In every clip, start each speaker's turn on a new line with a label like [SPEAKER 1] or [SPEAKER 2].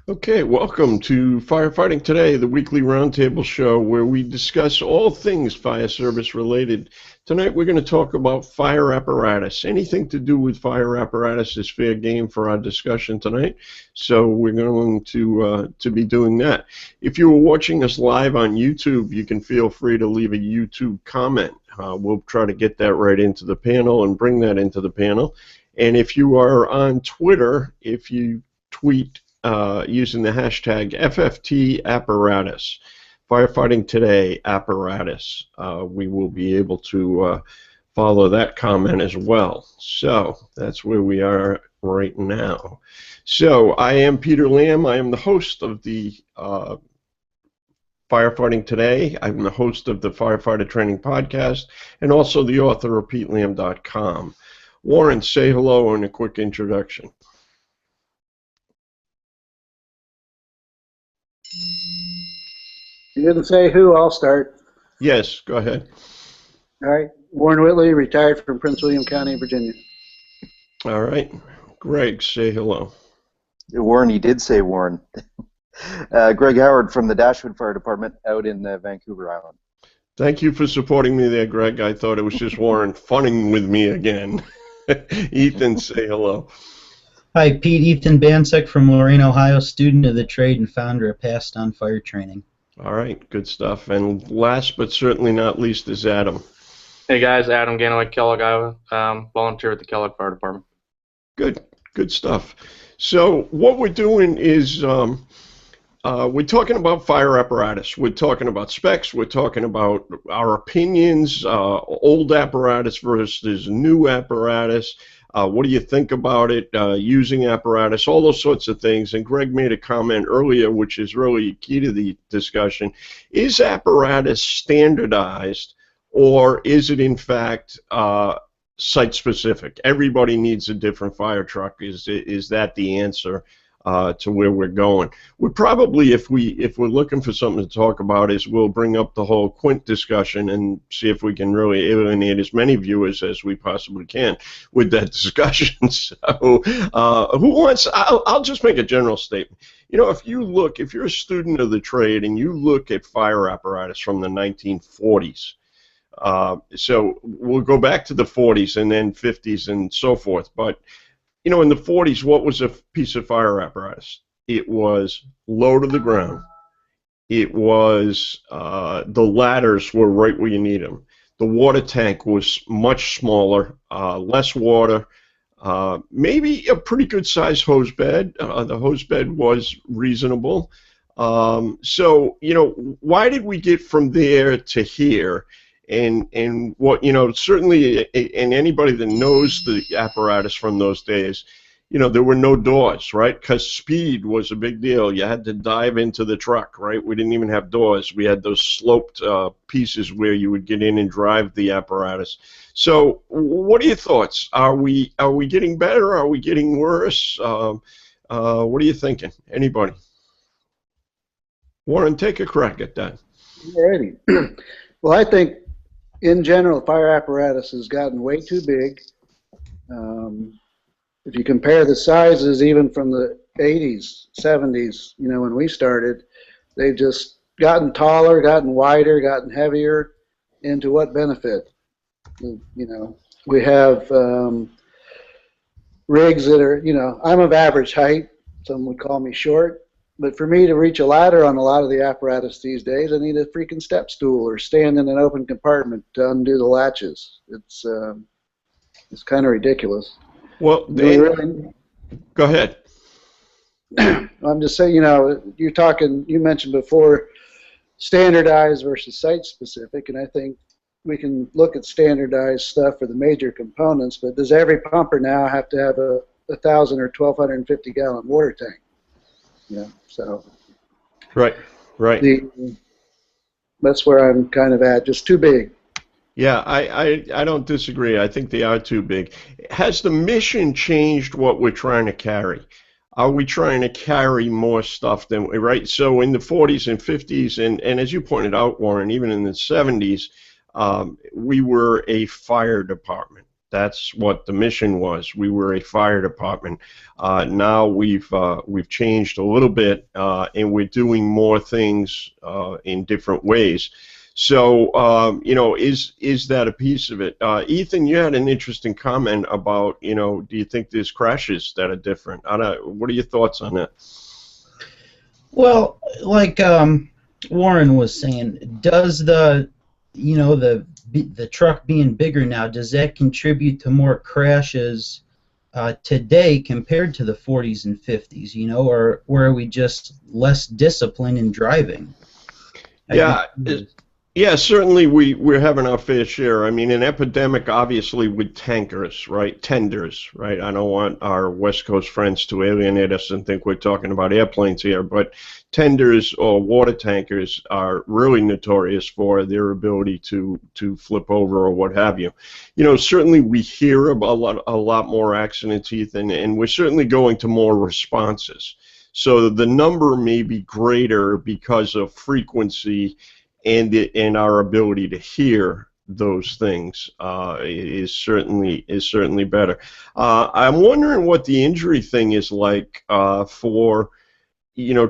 [SPEAKER 1] Okay, welcome to Firefighting Today, the weekly roundtable show where we discuss all things fire service related. Tonight we're going to talk about fire apparatus. Anything to do with fire apparatus is fair game for our discussion tonight, so we're going to be doing that. If you were watching us live on YouTube, you can feel free to leave a YouTube comment. We'll try to get that right into the panel and bring that into the panel. And if you are on Twitter, if you tweet using the hashtag FFT Apparatus, Firefighting Today Apparatus, we will be able to follow that comment as well. So that's where we are right now. So I am Peter Lamb. I am the host of the Firefighting Today. I'm the host of the Firefighter Training Podcast and also the author of PeteLamb.com. Warren, say hello and a quick introduction.
[SPEAKER 2] You didn't say who, I'll start.
[SPEAKER 1] Yes, go ahead.
[SPEAKER 2] All right. Warren Whitley, retired from Prince William County, Virginia.
[SPEAKER 1] All right. Greg, say hello.
[SPEAKER 3] Warren, he did say Warren. Greg Howard from the Dashwood Fire Department out in Vancouver Island.
[SPEAKER 1] Thank you for supporting me there, Greg. I thought it was just Warren funning with me again. Ethan, say hello.
[SPEAKER 4] Hi, Pete. Ethan Bansek from Lorain, Ohio, student of the trade and founder of Passed On Fire Training.
[SPEAKER 1] All right, good stuff. And last but certainly not least is Adam.
[SPEAKER 5] Hey guys, Adam Ganaway, Kellogg, Iowa. Volunteer at the Kellogg Fire Department.
[SPEAKER 1] Good stuff. So what we're doing is we're talking about fire apparatus. We're talking about specs. We're talking about our opinions, old apparatus versus new apparatus. What do you think about it, using apparatus, all those sorts of things. And Greg made a comment earlier, which is really key to the discussion. Is apparatus standardized, or is it in fact site-specific? Everybody needs a different fire truck. Is that the answer to where we're going? We probably, if we're looking for something to talk about, is we'll bring up the whole Quint discussion and see if we can really alienate as many viewers as we possibly can with that discussion. So, who wants? I'll just make a general statement. You know, if you're a student of the trade and you look at fire apparatus from the 1940s. So we'll go back to the 40s and then 50s and so forth, but you know, in the 40s, what was a piece of fire apparatus? It was low to the ground. It was, the ladders were right where you need them. The water tank was much smaller, less water, maybe a pretty good sized hose bed. The hose bed was reasonable. So, you know, why did we get from there to here? And what, you know, certainly, and anybody that knows the apparatus from those days, you know, there were no doors, right? Because speed was a big deal. You had to dive into the truck, right? We didn't even have doors. We had those sloped pieces where you would get in and drive the apparatus. So what are your thoughts? Are we getting better? Are we getting worse? What are you thinking? Anybody? Warren, take a crack at that.
[SPEAKER 2] Alrighty. Well, I think in general, fire apparatus has gotten way too big. If you compare the sizes even from the 80s, 70s, you know, when we started, they've just gotten taller, gotten wider, gotten heavier. And to what benefit? You know, we have rigs that are, you know, I'm of average height. Some would call me short. But for me to reach a ladder on a lot of the apparatus these days, I need a freaking step stool or stand in an open compartment to undo the latches. It's kind of ridiculous.
[SPEAKER 1] Well,
[SPEAKER 2] go
[SPEAKER 1] ahead.
[SPEAKER 2] I'm just saying, you know, you mentioned before standardized versus site-specific, and I think we can look at standardized stuff for the major components, but does every pumper now have to have a 1,000 or 1,250 gallon water tank? Yeah, so
[SPEAKER 1] right.
[SPEAKER 2] That's where I'm kind of at, just too big.
[SPEAKER 1] Yeah, I don't disagree. I think they are too big. Has the mission changed what we're trying to carry? Are we trying to carry more stuff than, right? So in the 40s and 50s, and as you pointed out, Warren, even in the 70s, we were a fire department. That's what the mission was. We were a fire department. Now we've changed a little bit, and we're doing more things in different ways. So, is that a piece of it? Ethan, you had an interesting comment about, do you think there's crashes that are different? What are your thoughts on that?
[SPEAKER 4] Well, like Warren was saying, does the truck being bigger now, does that contribute to more crashes today compared to the 40s and 50s? Or are we just less disciplined in driving?
[SPEAKER 1] Yeah, certainly we're having our fair share. I mean, an epidemic, obviously, with tankers, right? Tenders, right? I don't want our West Coast friends to alienate us and think we're talking about airplanes here, but tenders or water tankers are really notorious for their ability to flip over or what have you. Certainly we hear about a lot more accidents, Ethan, and we're certainly going to more responses. So the number may be greater because of frequency, and our ability to hear those things is certainly better. I'm wondering what the injury thing is like for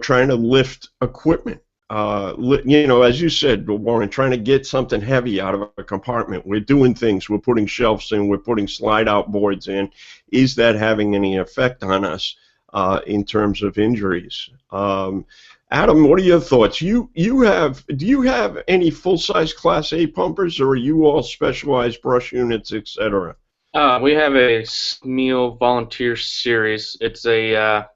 [SPEAKER 1] trying to lift equipment. As you said, Warren, trying to get something heavy out of a compartment. We're doing things. We're putting shelves in. We're putting slide-out boards in. Is that having any effect on us in terms of injuries? Adam, what are your thoughts? Do you have any full-size Class A pumpers, or are you all specialized brush units, etc.?
[SPEAKER 5] We have a SMEAL Volunteer Series. It's a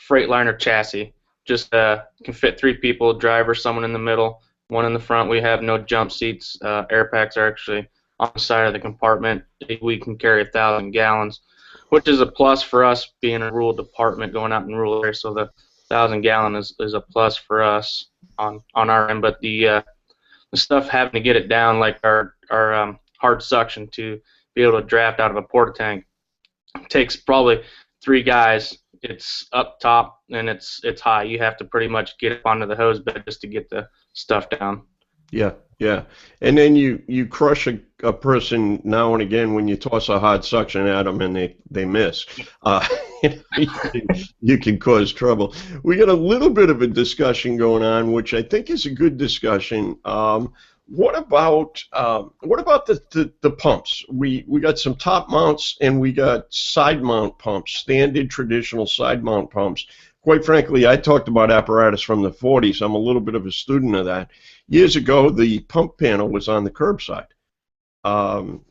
[SPEAKER 5] Freightliner chassis. Just can fit 3 people, driver, someone in the middle, one in the front. We have no jump seats. Air packs are actually on the side of the compartment. We can carry 1,000 gallons, which is a plus for us being a rural department going out in rural areas. So the 1,000-gallon is a plus for us on our end, but the stuff having to get it down, like our hard suction to be able to draft out of a porta tank, takes probably 3 guys. It's up top and it's high. You have to pretty much get up onto the hose bed just to get the stuff down.
[SPEAKER 1] Yeah, and then you crush a person now and again when you toss a hard suction at them and they miss. You can cause trouble. We got a little bit of a discussion going on, which I think is a good discussion. What about the pumps? We got some top mounts and we got side mount pumps, standard traditional side mount pumps. Quite frankly, I talked about apparatus from the 40s. I'm a little bit of a student of that. Years ago, the pump panel was on the curbside,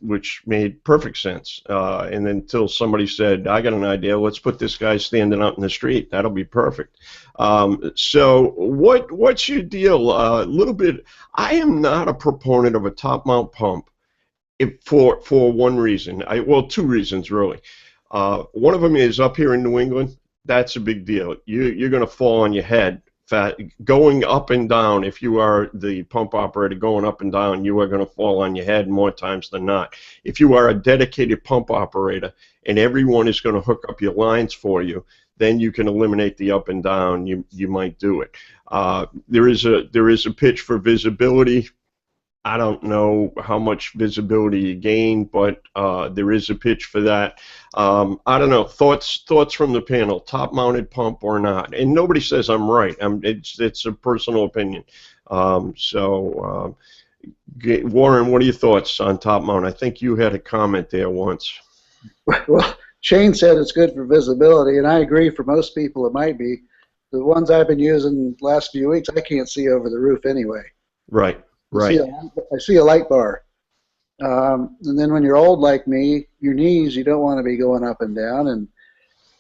[SPEAKER 1] which made perfect sense. And then until somebody said, I got an idea, let's put this guy standing out in the street. That'll be perfect. So what's your deal? A little bit, I am not a proponent of a top mount pump for one reason. Well, 2 reasons, really. One of them is up here in New England, that's a big deal. You're going to fall on your head. Going up and down, if you are the pump operator going up and down, you are going to fall on your head more times than not. If you are a dedicated pump operator and everyone is going to hook up your lines for you, then you can eliminate the up and down. You might do it. There is a pitch for visibility. I don't know how much visibility you gain, but there is a pitch for that. I don't know. Thoughts from the panel, top-mounted pump or not? And nobody says I'm right. It's a personal opinion. Warren, what are your thoughts on top-mount? I think you had a comment there once.
[SPEAKER 2] Well, Shane said it's good for visibility, and I agree. For most people, it might be. The ones I've been using the last few weeks, I can't see over the roof anyway.
[SPEAKER 1] Right.
[SPEAKER 2] I see a light bar. And then when you're old like me, your knees, you don't want to be going up and down. And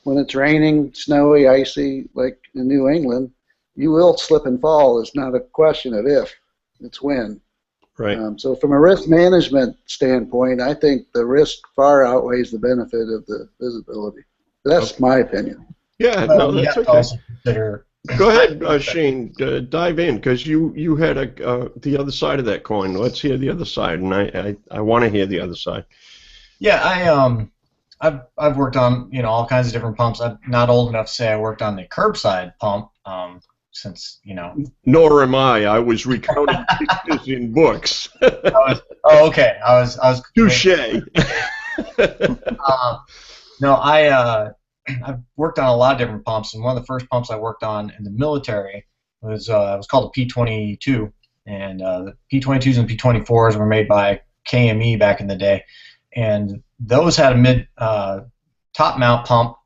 [SPEAKER 2] when it's raining, snowy, icy, like in New England, you will slip and fall. It's not a question of if, it's when.
[SPEAKER 1] Right.
[SPEAKER 2] So from a risk management standpoint, I think the risk far outweighs the benefit of the visibility. That's my opinion.
[SPEAKER 1] Yeah, no, that's okay.
[SPEAKER 6] Also consider.
[SPEAKER 1] Go ahead, Shane. Dive in, because you had the other side of that coin. Let's hear the other side, and I want to hear the other side.
[SPEAKER 6] Yeah, I've worked on all kinds of different pumps. I'm not old enough to say I worked on the curbside pump since
[SPEAKER 1] Nor am I. I was recounting pictures in books.
[SPEAKER 6] Okay. I was
[SPEAKER 1] Touché.
[SPEAKER 6] No, I've worked on a lot of different pumps, and one of the first pumps I worked on in the military was called a P22, and the P22s and P24s were made by KME back in the day, and those had a mid top mount pump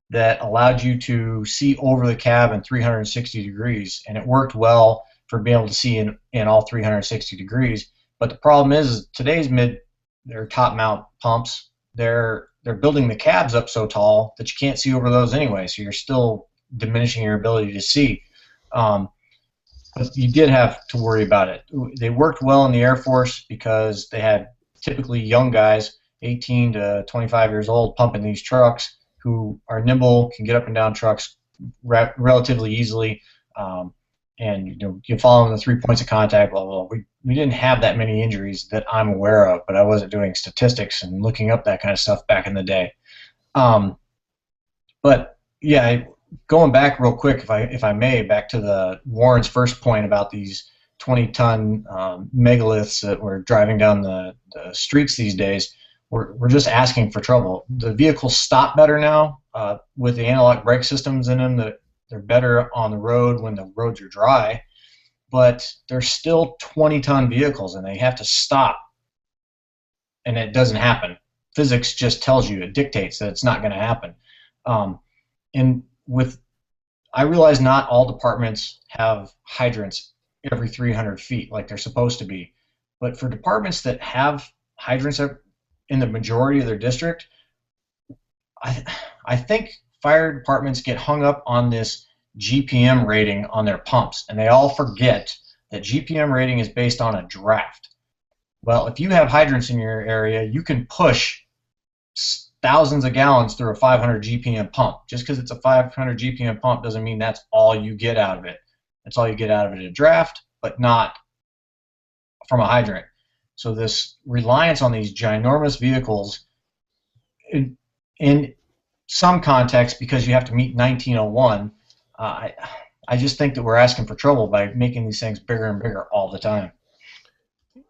[SPEAKER 6] that allowed you to see over the cab in 360 degrees, and it worked well for being able to see in all 360 degrees. But the problem is today's their top mount pumps, they're building the cabs up so tall that you can't see over those anyway, so you're still diminishing your ability to see. But you did have to worry about it. They worked well in the Air Force because they had typically young guys, 18 to 25 years old, pumping these trucks who are nimble, can get up and down trucks relatively easily, and you follow the 3 points of contact, blah, blah, blah. We didn't have that many injuries that I'm aware of, but I wasn't doing statistics and looking up that kind of stuff back in the day. But yeah, going back real quick, if I may, back to Warren's first point about these 20-ton megaliths that were driving down the streets these days. We're just asking for trouble. The vehicles stop better now with the analog brake systems in them. That they're better on the road when the roads are dry, but they're still 20-ton vehicles, and they have to stop, and it doesn't happen. Physics just tells you, it dictates that it's not going to happen. I realize not all departments have hydrants every 300 feet like they're supposed to be, but for departments that have hydrants in the majority of their district, I think fire departments get hung up on this GPM rating on their pumps, and they all forget that GPM rating is based on a draft. Well, if you have hydrants in your area, you can push thousands of gallons through a 500 GPM pump. Just because it's a 500 GPM pump doesn't mean that's all you get out of it. That's all you get out of it at a draft, but not from a hydrant. So this reliance on these ginormous vehicles, in some context, because you have to meet 1901, I just think that we're asking for trouble by making these things bigger and bigger all the time.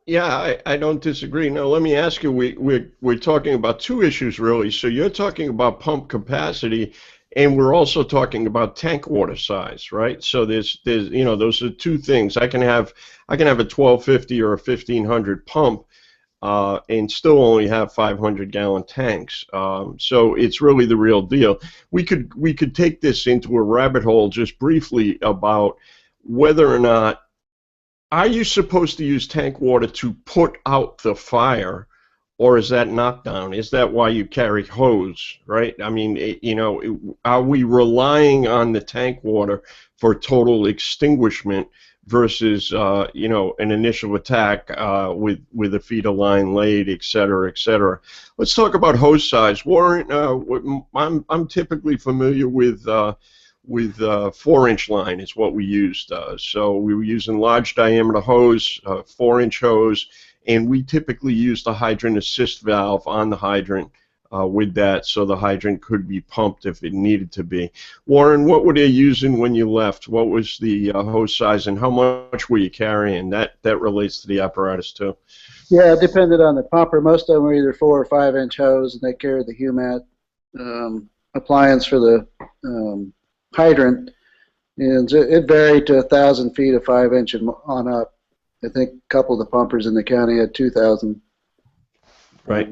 [SPEAKER 1] Yeah, I don't disagree. Now, let me ask you, we're talking about two issues, really. So you're talking about pump capacity, and we're also talking about tank water size, right? So there's those are two things. I can have a 1250 or a 1500 pump and still only have 500-gallon tanks. So it's really the real deal. We could take this into a rabbit hole just briefly about whether or not, are you supposed to use tank water to put out the fire, or is that knockdown? Is that why you carry hose, right? I mean, are we relying on the tank water for total extinguishment versus, an initial attack with a feeder line laid, et cetera, et cetera? Let's talk about hose size. Warren, I'm typically familiar with 4-inch line is what we used. So we were using large diameter hose, 4-inch hose, and we typically used the hydrant assist valve on the hydrant with that, so the hydrant could be pumped if it needed to be. Warren, what were they using when you left? What was the hose size, and how much were you carrying? That relates to the apparatus too.
[SPEAKER 2] Yeah, it depended on the pumper. Most of them were either 4 or 5-inch hose, and they carried the Humat appliance for the hydrant, and it varied to 1,000 feet of 5-inch and on up. I think a couple of the pumpers in the county had 2,000.
[SPEAKER 1] Right.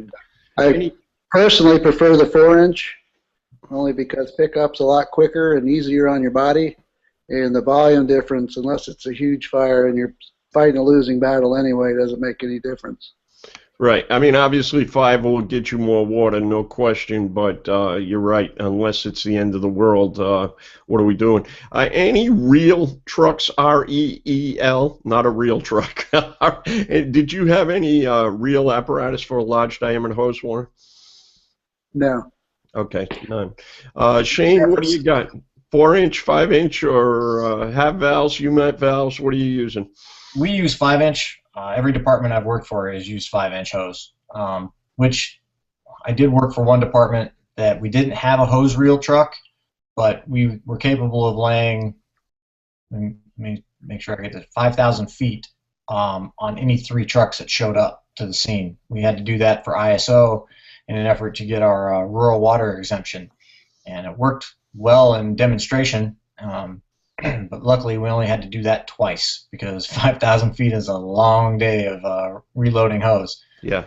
[SPEAKER 2] I personally prefer the 4-inch, only because pickup's a lot quicker and easier on your body, and the volume difference, unless it's a huge fire and you're fighting a losing battle anyway, doesn't make any difference.
[SPEAKER 1] Right. I mean, obviously 5 will get you more water, no question, but you're right. Unless it's the end of the world, what are we doing? Any real trucks, R-E-E-L, not a real truck. Did you have any real apparatus for a large diameter hose, Warren?
[SPEAKER 2] No.
[SPEAKER 1] Okay, none. Shane, what do you got? 4-inch, 5-inch, or half valves, Humat valves? What are you using?
[SPEAKER 6] We use 5-inch. Every department I've worked for has used 5-inch hose, which I did work for one department that we didn't have a hose reel truck, but we were capable of laying, let me make sure I get this, 5,000 feet on any 3 trucks that showed up to the scene. We had to do that for ISO, in an effort to get our rural water exemption. And it worked well in demonstration, but luckily we only had to do that twice because 5,000 feet is a long day of reloading hose.
[SPEAKER 1] Yeah.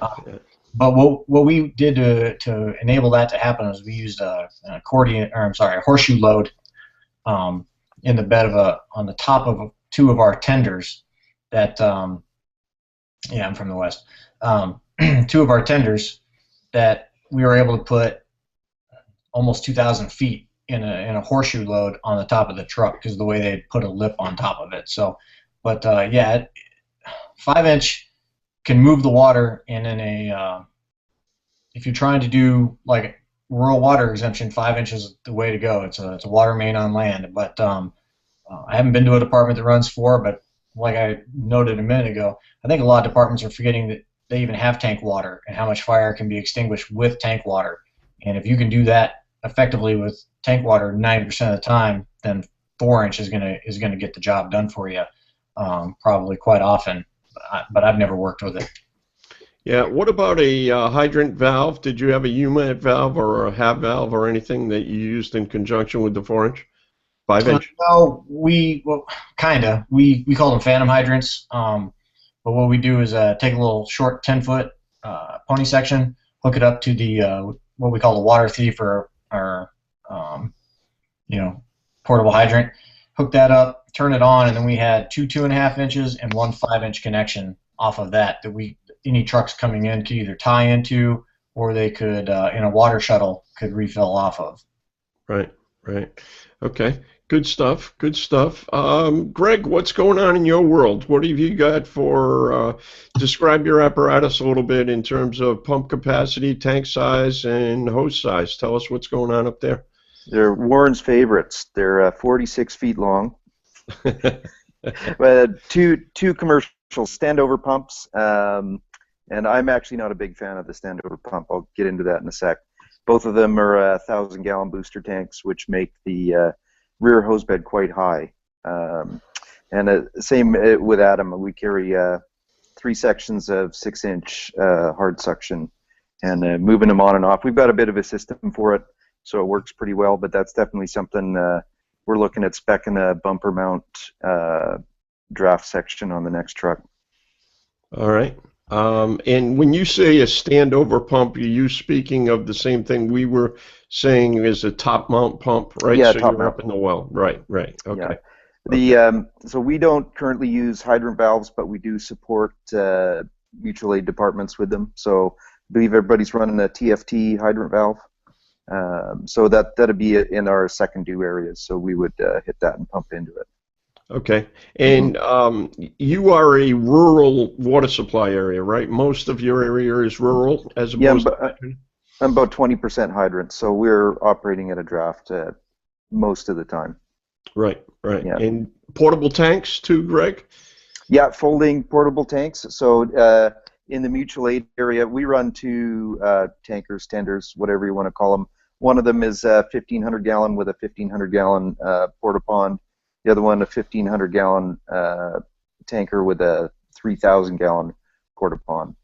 [SPEAKER 6] But what we did to enable that to happen is we used a horseshoe load in the bed on the top of two of our tenders that I'm from the West. Two of our tenders that we were able to put almost 2,000 feet in a horseshoe load on the top of the truck because of the way they put a lip on top of it. So, but 5-inch can move the water, and in if you're trying to do like rural water exemption, 5 inches is the way to go. It's a water main on land. But I haven't been to a department that runs 4, but like I noted a minute ago, I think a lot of departments are forgetting that they even have tank water and how much fire can be extinguished with tank water. And if you can do that effectively with tank water 90% of the time, then 4-inch is gonna get the job done for you, probably quite often. But I've never worked with it.
[SPEAKER 1] Yeah. What about a hydrant valve? Did you have a UMAT valve or a HAB valve or anything that you used in conjunction with the 4-inch, 5-inch?
[SPEAKER 6] No, we call them phantom hydrants. But what we do is take a little short 10-foot pony section, hook it up to the what we call the water thief or our portable hydrant. Hook that up, turn it on, and then we had 2.5 inches and one 5-inch connection off of that any trucks coming in could either tie into, or they could in a water shuttle could refill off of.
[SPEAKER 1] Right. Okay. Good stuff. Greg, what's going on in your world? What have you got for, describe your apparatus a little bit in terms of pump capacity, tank size, and hose size. Tell us what's going on up there.
[SPEAKER 3] They're Warren's favorites. They're 46 feet long. Two commercial standover pumps, and I'm actually not a big fan of the standover pump. I'll get into that in a sec. Both of them are 1,000-gallon booster tanks, which make the rear hose bed quite high. And same with Adam. We carry 3 sections of 6-inch hard suction, and moving them on and off. We've got a bit of a system for it, so it works pretty well. But that's definitely something we're looking at speccing a bumper mount draft section on the next truck.
[SPEAKER 1] All right. And when you say a standover pump, are you speaking of the same thing we were saying as a top mount pump, right?
[SPEAKER 3] Yeah,
[SPEAKER 1] so
[SPEAKER 3] top
[SPEAKER 1] you're
[SPEAKER 3] mount.
[SPEAKER 1] up in the well. Right. Okay.
[SPEAKER 3] Yeah. So we don't currently use hydrant valves, but we do support mutual aid departments with them. So I believe everybody's running a TFT hydrant valve. So that'd be in our second due areas. So we would hit that and pump into it.
[SPEAKER 1] Okay. And you are a rural water supply area, right? Most of your area is rural as opposed to...
[SPEAKER 3] I'm about 20% hydrant, so we're operating at a draft most of the time.
[SPEAKER 1] Right.
[SPEAKER 3] Yeah.
[SPEAKER 1] And portable tanks too, Greg?
[SPEAKER 3] Yeah, folding portable tanks. So in the mutual aid area, we run 2 tankers, tenders, whatever you want to call them. One of them is a 1,500-gallon with a 1,500-gallon porta-pond. The other one, a 1,500-gallon tanker with a 3,000-gallon porta-pond.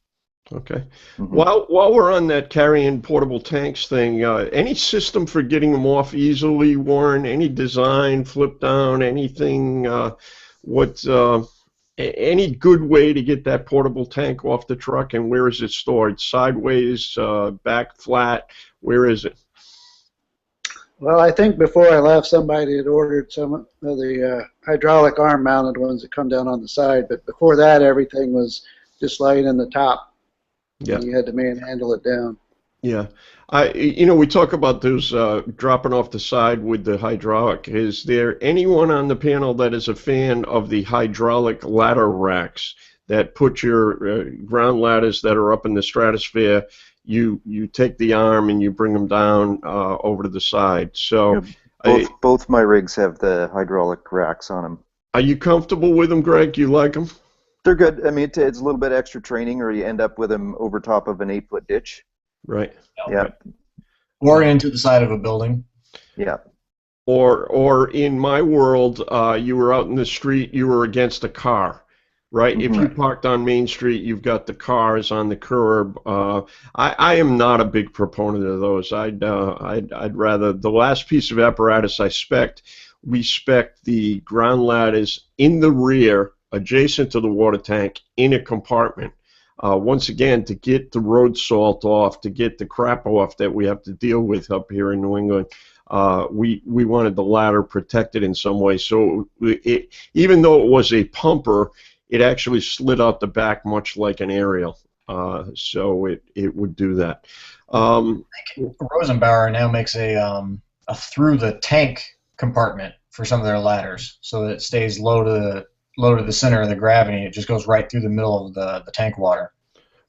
[SPEAKER 1] Okay. While we're on that carrying portable tanks thing, any system for getting them off easily, Warren? Any design, flip down, anything? Any good way to get that portable tank off the truck, and where is it stored? Sideways, back flat? Where is it?
[SPEAKER 2] Well, I think before I left, somebody had ordered some of the hydraulic arm-mounted ones that come down on the side. But before that, everything was just laying in the top.
[SPEAKER 1] Yeah.
[SPEAKER 2] And you had to manhandle it down.
[SPEAKER 1] Yeah. We talk about those dropping off the side with the hydraulic. Is there anyone on the panel that is a fan of the hydraulic ladder racks that put your ground ladders that are up in the stratosphere? You take the arm and you bring them down over to the side. So
[SPEAKER 3] both my rigs have the hydraulic racks on them.
[SPEAKER 1] Are you comfortable with them, Greg? You like them?
[SPEAKER 3] They're good. I mean, it's a little bit extra training, or you end up with them over top of an 8-foot ditch.
[SPEAKER 1] Right.
[SPEAKER 3] Yeah.
[SPEAKER 6] Or into the side of a building.
[SPEAKER 3] Yeah.
[SPEAKER 1] Or in my world, you were out in the street, you were against a car. right? If you parked on Main Street, you've got the cars on the curb. I am not a big proponent of those. I'd rather, the last piece of apparatus we spec the ground ladders in the rear, adjacent to the water tank, in a compartment. Once again, to get the road salt off, to get the crap off that we have to deal with up here in New England. We wanted the ladder protected in some way. So even though it was a pumper, it actually slid out the back much like an aerial. So it would do that.
[SPEAKER 6] Rosenbauer now makes a through the tank compartment for some of their ladders, so that it stays low to the center of the gravity. It just goes right through the middle of the tank water.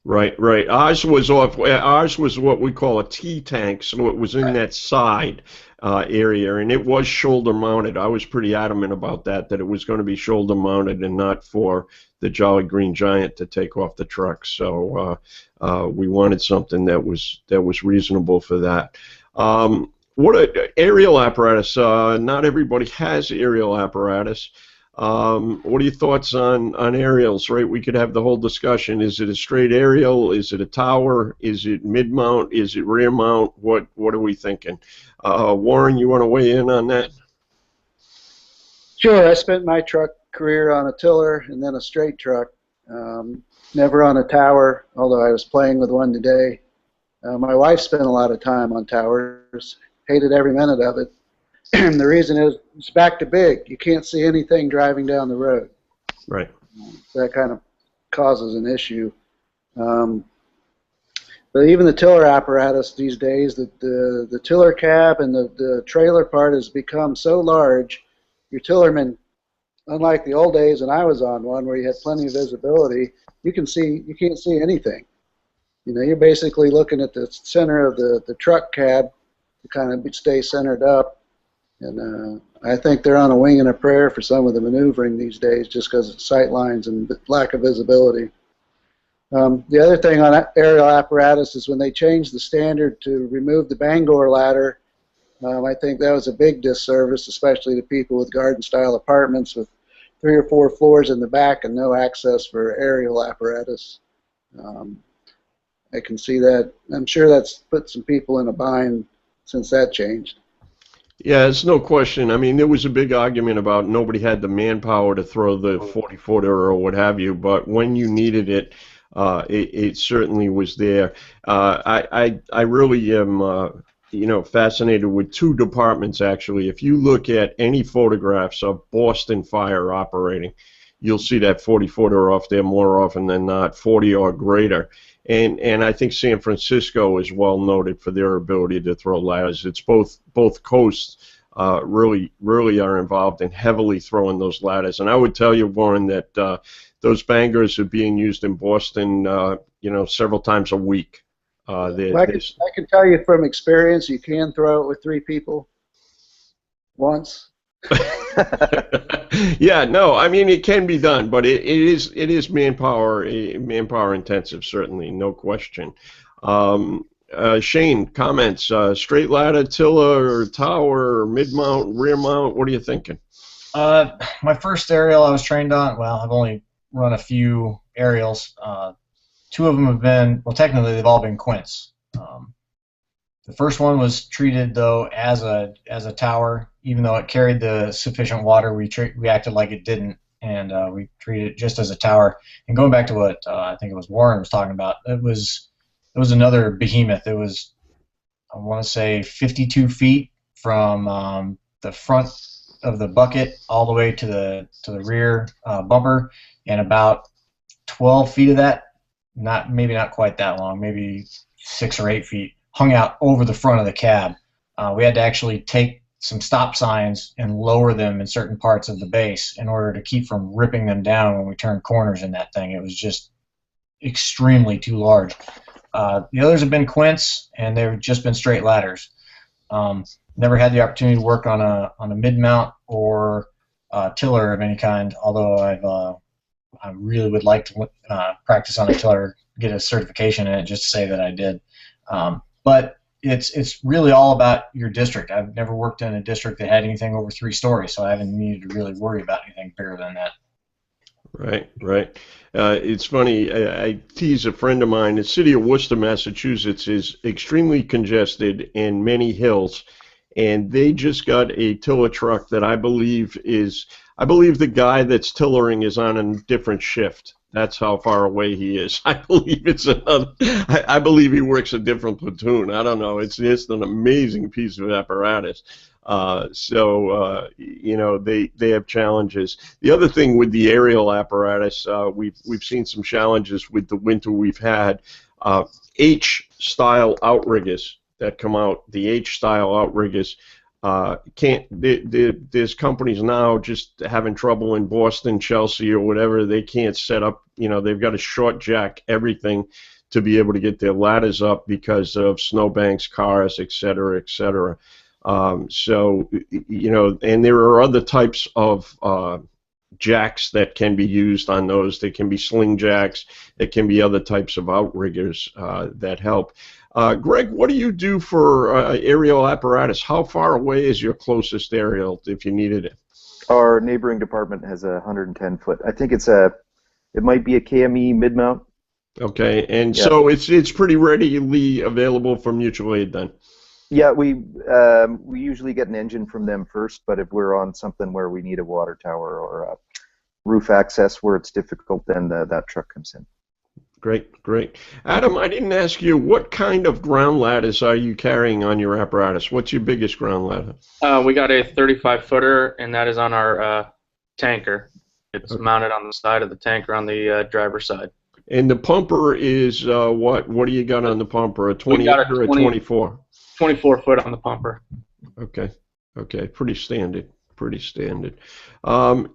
[SPEAKER 1] Right, right. Ours was what we call a T tank, so it was in that side area, and it was shoulder mounted. I was pretty adamant about that it was going to be shoulder mounted and not for the Jolly Green Giant to take off the truck. So we wanted something that was reasonable for that. Aerial apparatus? Not everybody has aerial apparatus. What are your thoughts on aerials, right? We could have the whole discussion. Is it a straight aerial? Is it a tower? Is it mid-mount? Is it rear mount? What are we thinking? Warren, you want to weigh in on that?
[SPEAKER 2] Sure. I spent my truck career on a tiller and then a straight truck. Never on a tower, although I was playing with one today. My wife spent a lot of time on towers, hated every minute of it. And the reason is it's back to big. You can't see anything driving down the road.
[SPEAKER 1] Right.
[SPEAKER 2] That kind of causes an issue. But even the tiller apparatus these days, the tiller cab and the trailer part has become so large, your tillerman, unlike the old days when I was on one where you had plenty of visibility, you can't see anything. You know, you're basically looking at the center of the truck cab to kind of stay centered up. And I think they're on a wing and a prayer for some of the maneuvering these days just because of sight lines and lack of visibility. The other thing on aerial apparatus is when they changed the standard to remove the Bangor ladder, I think that was a big disservice, especially to people with garden-style apartments with 3 or 4 floors in the back and no access for aerial apparatus. I can see that. I'm sure that's put some people in a bind since that changed.
[SPEAKER 1] Yeah, it's no question. I mean, there was a big argument about nobody had the manpower to throw the 40-footer or what have you, but when you needed it, it certainly was there. I really am, fascinated with 2 departments, actually. If you look at any photographs of Boston Fire operating, you'll see that 40-footer off there more often than not, 40 or greater. And I think San Francisco is well noted for their ability to throw ladders. It's both coasts really are involved in heavily throwing those ladders. And I would tell you, Warren, that those bangers are being used in Boston, several times a week.
[SPEAKER 2] I can tell you from experience, you can throw it with 3 people once.
[SPEAKER 1] Yeah, no, I mean it can be done, but it is manpower intensive, certainly, no question. Shane, comments? Straight ladder, tiller, or tower, or mid mount, rear mount? What are you thinking?
[SPEAKER 6] My first aerial I was trained on. Well, I've only run a few aerials. 2 of them have been, well, technically they've all been quints. The first one was treated though as a tower, even though it carried the sufficient water. We acted like it didn't, and we treated it just as a tower. And going back to what I think it was Warren was talking about, it was another behemoth. It was, I want to say, 52 feet from the front of the bucket all the way to the rear bumper, and about 12 feet of that, maybe not quite that long, maybe 6 or 8 feet, hung out over the front of the cab. We had to actually take some stop signs and lower them in certain parts of the base in order to keep from ripping them down when we turned corners in that thing. It was just extremely too large. The others have been quints, and they've just been straight ladders. Never had the opportunity to work on a mid-mount or tiller of any kind, although I really would like to practice on a tiller, get a certification in it just to say that I did. But it's really all about your district. I've never worked in a district that had anything over 3 stories, so I haven't needed to really worry about anything bigger than that.
[SPEAKER 1] Right, right. It's funny. I tease a friend of mine. The city of Worcester, Massachusetts, is extremely congested and many hills, and they just got a tiller truck that I believe is. I believe the guy that's tillering is on a different shift. That's how far away he is. I believe it's another. I believe he works a different platoon. I don't know. It's just an amazing piece of apparatus. You know, they have challenges. The other thing with the aerial apparatus, we've seen some challenges with the winter we've had. H-style outriggers that come out, the H-style outriggers, there's companies now just having trouble in Boston, Chelsea, or whatever. They can't set up, you know, they've got to short jack everything to be able to get their ladders up because of snowbanks, cars, et cetera, et cetera. You know, and there are other types of jacks that can be used on those. They can be sling jacks. It can be other types of outriggers that help. Greg, what do you do for aerial apparatus? How far away is your closest aerial if you needed it?
[SPEAKER 3] Our neighboring department has a 110-foot. I think it might be a KME mid-mount.
[SPEAKER 1] Okay, and
[SPEAKER 3] Yeah.
[SPEAKER 1] so it's pretty readily available for mutual aid then.
[SPEAKER 3] Yeah, we usually get an engine from them first, but if we're on something where we need a water tower or a roof access where it's difficult, then that truck comes in.
[SPEAKER 1] Great, great. Adam, I didn't ask you, what kind of ground ladders are you carrying on your apparatus? What's your biggest ground ladder?
[SPEAKER 5] We got a 35-footer, and that is on our tanker. It's mounted on the side of the tanker on the driver's side.
[SPEAKER 1] And the pumper is what? What do you got on the pumper? A 28 or a 24?
[SPEAKER 5] 24-foot on the pumper.
[SPEAKER 1] Okay, okay, pretty standard. Pretty standard.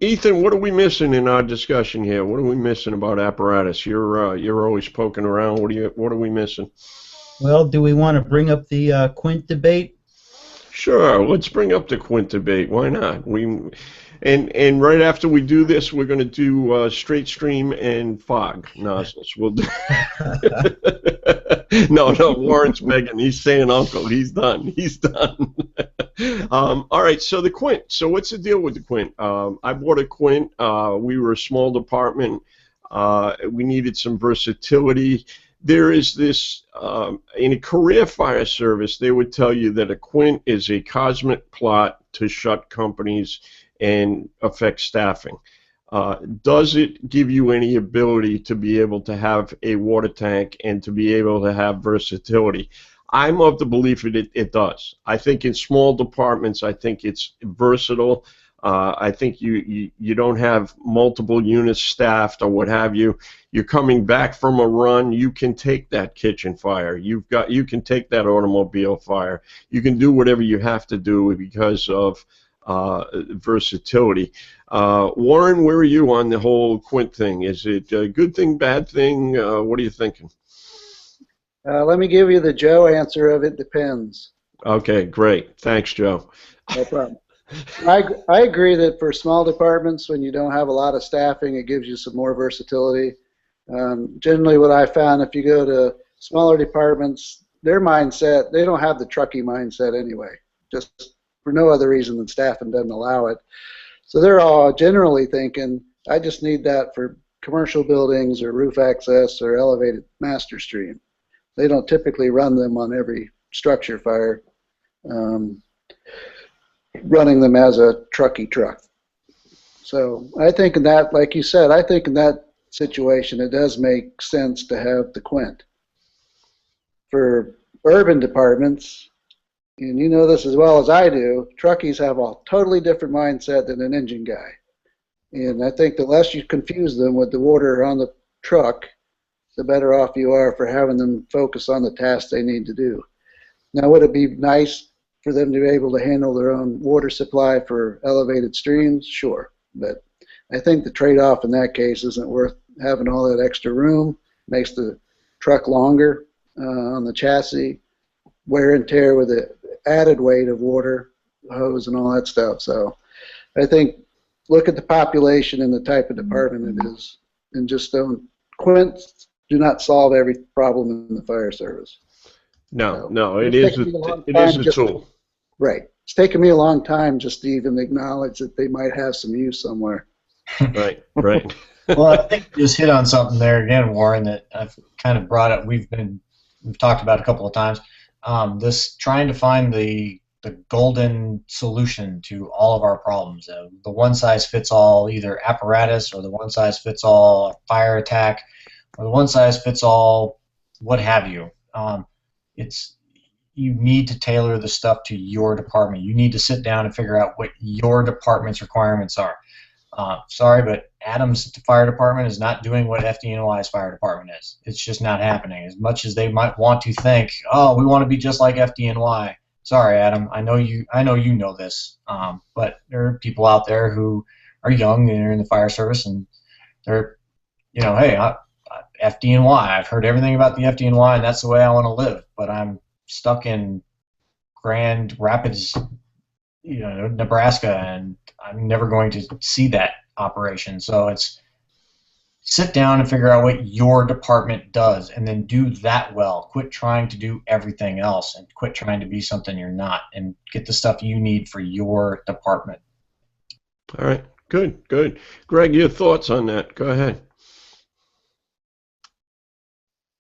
[SPEAKER 1] Ethan, what are we missing in our discussion here? What are we missing about apparatus? You're always poking around. What are we missing?
[SPEAKER 4] Well, do we want to bring up the Quint debate?
[SPEAKER 1] Sure, let's bring up the Quint debate. Why not? And right after we do this, we're going to do straight stream and fog nozzles. We'll do. No, Warren's begging. He's saying, "Uncle, he's done. He's done." All right, so the Quint. So what's the deal with the Quint? I bought a Quint. We were a small department. We needed some versatility. There is this, in a career fire service, they would tell you that a Quint is a cosmic plot to shut companies and affect staffing. Does it give you any ability to be able to have a water tank and to be able to have versatility? I'm of the belief that it does. I think in small departments, I think it's versatile. I think you don't have multiple units staffed or what have you. You're coming back from a run. You can take that kitchen fire. You can take that automobile fire. You can do whatever you have to do because of versatility. Warren, where are you on the whole Quint thing? Is it a good thing, bad thing? What are you thinking?
[SPEAKER 2] Let me give you the Joe answer of it depends.
[SPEAKER 1] Okay, great. Thanks, Joe.
[SPEAKER 2] No problem. I agree that for small departments, when you don't have a lot of staffing, it gives you some more versatility. Generally, what I found, if you go to smaller departments, their mindset, they don't have the truckie mindset anyway, just for no other reason than staffing doesn't allow it. So they're all generally thinking, I just need that for commercial buildings or roof access or elevated master stream. They don't typically run them on every structure fire, running them as a truckie truck. So I think in that, like you said, I think in that situation it does make sense to have the Quint. For urban departments, and you know this as well as I do, truckies have a totally different mindset than an engine guy. And I think the less you confuse them with the water on the truck, the better off you are for having them focus on the tasks they need to do. Now, would it be nice for them to be able to handle their own water supply for elevated streams? Sure. But I think the trade-off in that case isn't worth having all that extra room. Makes the truck longer on the chassis, wear and tear with the added weight of water, hose, and all that stuff. So I think look at the population and the type of department it is, and just don't. Quints do not solve every problem in the fire service.
[SPEAKER 1] No, it is a tool.
[SPEAKER 2] Right. It's taken me a long time just to even acknowledge that they might have some use somewhere.
[SPEAKER 1] Right.
[SPEAKER 6] Well, I think you just hit on something there again, Warren, that I've kind of brought up. We've talked about a couple of times. This trying to find the golden solution to all of our problems. The one size fits all, either apparatus, or the one size fits all fire attack, or the one size fits all what have you. It's You need to tailor the stuff to your department. You need to sit down and figure out what your department's requirements are. Sorry, but Adams Fire Department is not doing what FDNY's fire department is. It's just not happening. As much as they might want to think, oh, we want to be just like FDNY. Sorry, Adam. I know you know this, but there are people out there who are young and are in the fire service, and they're, hey, FDNY. I've heard everything about the FDNY, and that's the way I want to live. But I'm stuck in Grand Rapids, Nebraska, and I'm never going to see that operation. So it's sit down and figure out what your department does, and then do that well. Quit trying to do everything else, and quit trying to be something you're not, and get the stuff you need for your department.
[SPEAKER 1] All right, good. Greg, your thoughts on that? Go ahead.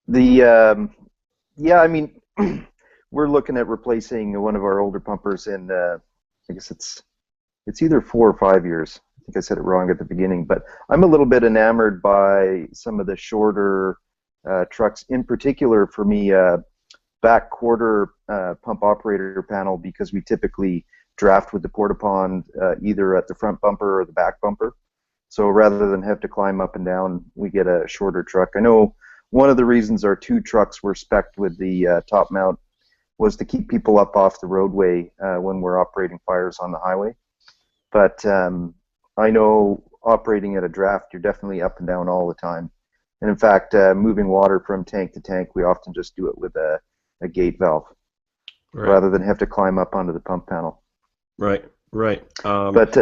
[SPEAKER 3] Yeah, I mean, we're looking at replacing one of our older pumpers in, I guess it's either 4 or 5 years. I think I said it wrong at the beginning, but I'm a little bit enamored by some of the shorter trucks, in particular for me, back quarter pump operator panel, because we typically draft with the porta pond either at the front bumper or the back bumper. So rather than have to climb up and down, we get a shorter truck. I know one of the reasons our 2 trucks were spec'd with the top mount was to keep people up off the roadway when we're operating fires on the highway. But I know operating at a draft, you're definitely up and down all the time. And in fact, moving water from tank to tank, we often just do it with a gate valve, right, rather than have to climb up onto the pump panel.
[SPEAKER 1] Right.
[SPEAKER 3] But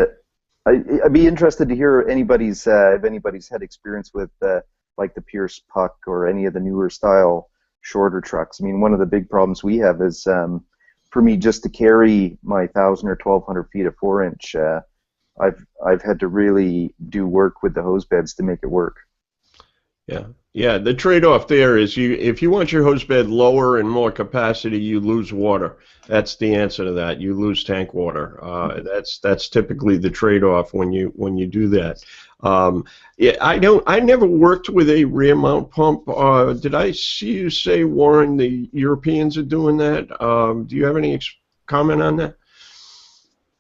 [SPEAKER 3] I'd be interested to hear if anybody's had experience with like the Pierce Puck or any of the newer style shorter trucks. I mean, one of the big problems we have is for me, just to carry my 1,000 or 1,200 feet of 4-inch, I've had to really do work with the hose beds to make it work.
[SPEAKER 1] Yeah. The trade-off there is if you want your hose bed lower and more capacity, you lose water. That's the answer to that. You lose tank water. That's typically the trade-off when you do that. I never worked with a rear mount pump. Did I see you say, Warren, the Europeans are doing that? Do you have any comment on that?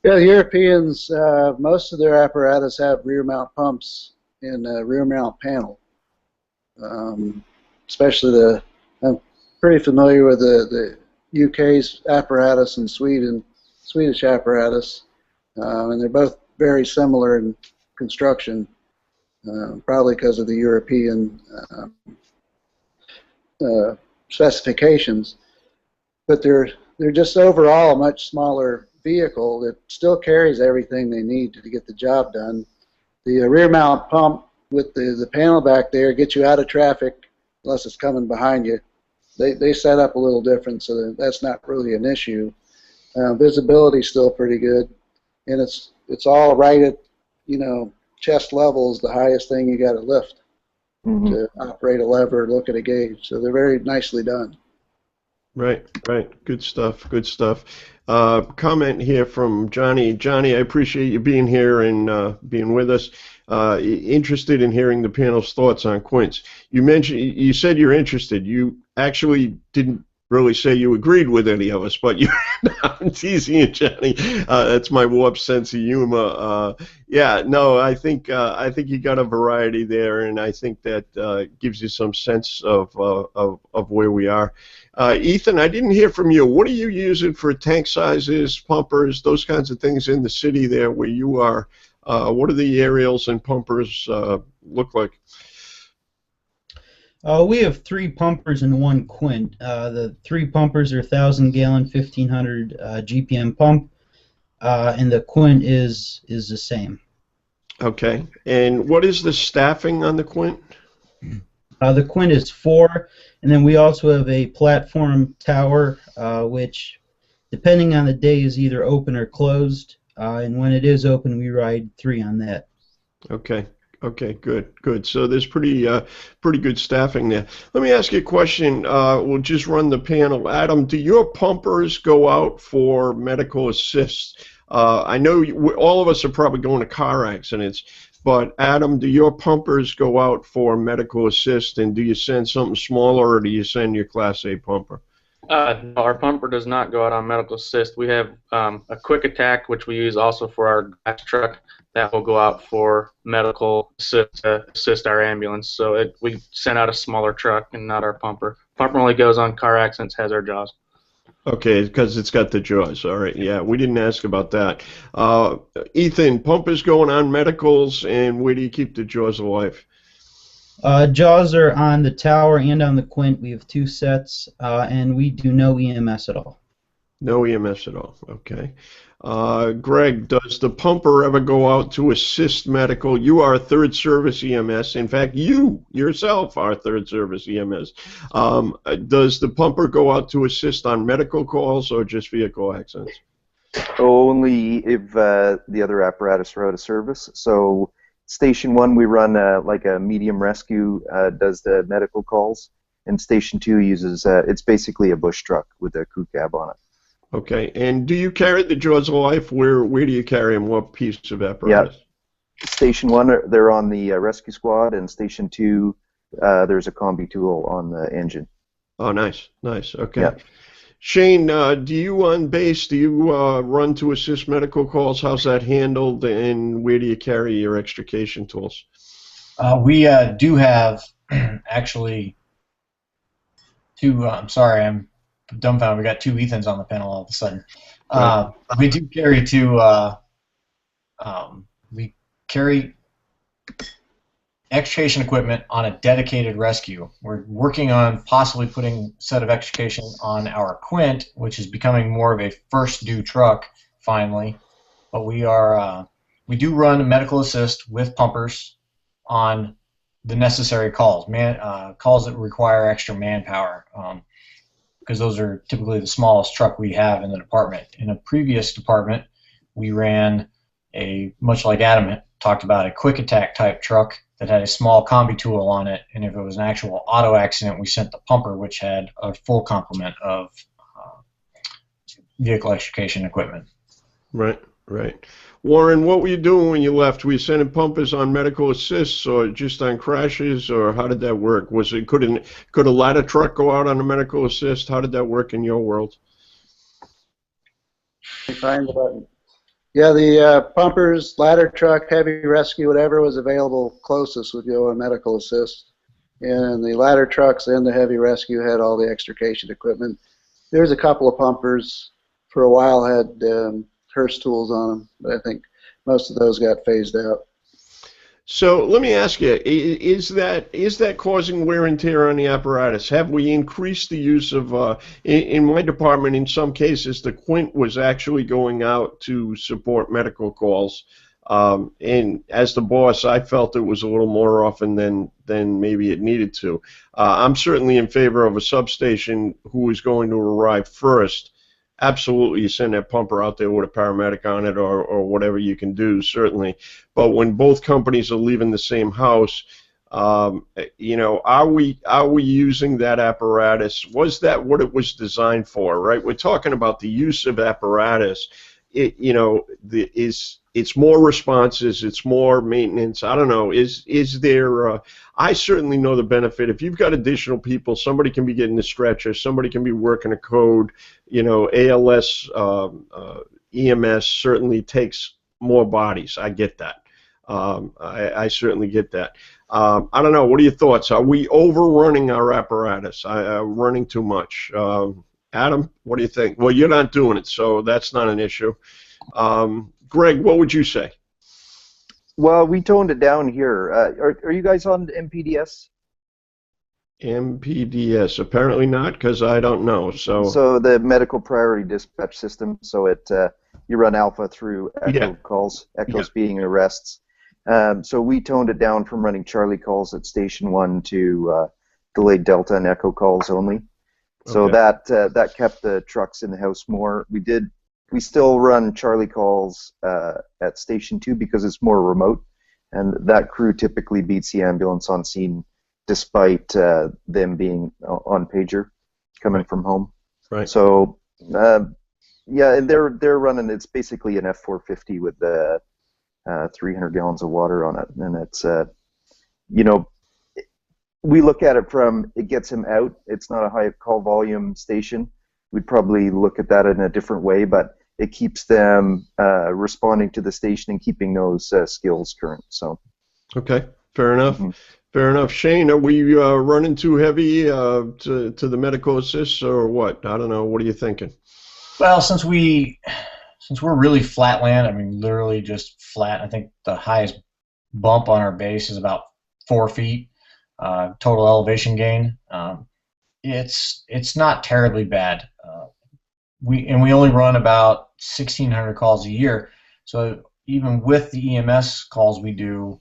[SPEAKER 2] Yeah, the Europeans, most of their apparatus have rear mount pumps and a rear mount panel. Especially I'm pretty familiar with the UK's apparatus and Swedish apparatus, and they're both very similar in construction, probably because of the European specifications. But they're just overall a much smaller vehicle that still carries everything they need to get the job done. The rear mount pump with the panel back there gets you out of traffic unless it's coming behind you. They set up a little different, so that's not really an issue. Visibility's still pretty good, and it's all right at chest level is the highest thing you got to lift to operate a lever, look at a gauge. So they're very nicely done.
[SPEAKER 1] Right. Good stuff. Comment here from Johnny. Johnny, I appreciate you being here and being with us. Interested in hearing the panel's thoughts on quints. You said you're interested. You actually didn't really say you agreed with any of us, but I'm teasing you, Johnny. That's my warped sense of humor. I think you got a variety there, and I think that gives you some sense of where we are. Ethan, I didn't hear from you. What are you using for tank sizes, pumpers, those kinds of things in the city there where you are? What do the aerials and pumpers look like?
[SPEAKER 4] We have 3 pumpers and 1 quint. The 3 pumpers are 1,000-gallon, 1,500 GPM pump, and the quint is the same.
[SPEAKER 1] Okay. And what is the staffing on the quint?
[SPEAKER 4] The quint is 4, and then we also have a platform tower, which, depending on the day, is either open or closed. And when it is open, we ride 3 on that.
[SPEAKER 1] Okay. Okay, good, good. So there's pretty good staffing there. Let me ask you a question. We'll just run the panel. Adam, do your pumpers go out for medical assist? I know all of us are probably going to car accidents, but Adam, do your pumpers go out for medical assist, and do you send something smaller, or do you send your Class A pumper?
[SPEAKER 5] No, our pumper does not go out on medical assist. We have a quick attack, which we use also for our gas truck, that will go out for medical assist to assist our ambulance. So we send out a smaller truck and not our pumper. Pumper only goes on car accidents, has our jaws.
[SPEAKER 1] Okay, because it's got the jaws. All right, yeah, we didn't ask about that. Ethan, pumpers going on medicals, and where do you keep the jaws alive?
[SPEAKER 4] Jaws are on the tower and on the quint. We have 2 sets, and we do no EMS at all.
[SPEAKER 1] No EMS at all. Okay. Greg, does the pumper ever go out to assist medical? You are a third service EMS. In fact, you yourself are third service EMS. Does the pumper go out to assist on medical calls or just vehicle accidents?
[SPEAKER 3] Only if the other apparatus are out of service. So Station 1, we run like a medium rescue, does the medical calls, and Station 2 uses, it's basically a bush truck with a crew cab on it.
[SPEAKER 1] Okay, and do you carry the jaws of life? Where do you carry them? What piece of apparatus?
[SPEAKER 3] Yeah. Station 1, they're on the rescue squad, and Station 2, there's a combi tool on the engine.
[SPEAKER 1] Oh, nice, nice. Okay.
[SPEAKER 3] Yeah.
[SPEAKER 1] Shane, do you on base, do you run to assist medical calls? How's that handled, and where do you carry your extrication tools?
[SPEAKER 6] We do have actually 2. I'm sorry, I'm dumbfounded. We got 2 Ethans on the panel all of a sudden. We do carry 2. We carry extrication equipment on a dedicated rescue. We're working on possibly putting a set of extrication on our quint, which is becoming more of a first due truck finally. But we do run a medical assist with pumpers on the necessary calls, calls that require extra manpower, because those are typically the smallest truck we have in the department. In a previous department, we ran much like Adam talked about, a quick attack type truck that had a small combi tool on it, and if it was an actual auto accident, we sent the pumper, which had a full complement of vehicle extrication equipment.
[SPEAKER 1] Right, right. Warren, what were you doing when you left? Were you sending pumpers on medical assists, or just on crashes, or how did that work? Could a ladder truck go out on a medical assist? How did that work in your world?
[SPEAKER 2] Find the button. Yeah, the pumpers, ladder truck, heavy rescue, whatever was available closest would go on medical assist. And the ladder trucks and the heavy rescue had all the extrication equipment. There's a couple of pumpers for a while had Hearst tools on them, but I think most of those got phased out.
[SPEAKER 1] So let me ask you, is that causing wear and tear on the apparatus? Have we increased the use of, in my department, in some cases, the quint was actually going out to support medical calls. And as the boss, I felt it was a little more often than maybe it needed to. I'm certainly in favor of a substation who is going to arrive first. Absolutely, you send that pumper out there with a paramedic on it, or whatever you can do, certainly. But when both companies are leaving the same house, you know, are we using that apparatus? Was that what it was designed for? Right? We're talking about the use of apparatus. You know, it's more responses, it's more maintenance. I don't know. Is there? I certainly know the benefit. If you've got additional people, somebody can be getting the stretcher, somebody can be working a code. You know, ALS, EMS certainly takes more bodies. I get that. I certainly get that. I don't know. What are your thoughts? Are we overrunning our apparatus? Running too much? Adam, what do you think? Well, you're not doing it, so that's not an issue. Greg, what would you say?
[SPEAKER 3] Well, we toned it down here. Are you guys on MPDS?
[SPEAKER 1] MPDS, apparently not, because I don't know.
[SPEAKER 3] So the medical priority dispatch system. So you run alpha through echo calls, echoes being arrests. So we toned it down from running Charlie calls at Station 1 to delayed Delta and echo calls only. So that kept the trucks in the house more. We still run Charlie calls at Station 2 because it's more remote, and that crew typically beats the ambulance on scene, despite them being on pager, coming from home.
[SPEAKER 1] Right.
[SPEAKER 3] So yeah, and they're running. It's basically an F450 with 300 gallons of water on it, and it's we look at it from it gets him out. It's not a high call volume station. We'd probably look at that in a different way, but it keeps them responding to the station and keeping those skills current. So.
[SPEAKER 1] Okay, fair enough.
[SPEAKER 3] Mm-hmm.
[SPEAKER 1] Fair enough. Shane, are we running too heavy to the medical assist or what? I don't know. What are you thinking?
[SPEAKER 6] Well, since we're really flat land, I mean literally just flat. I think the highest bump on our base is about 4 feet total elevation gain. It's not terribly bad. We only run about 1,600 calls a year, so even with the EMS calls we do,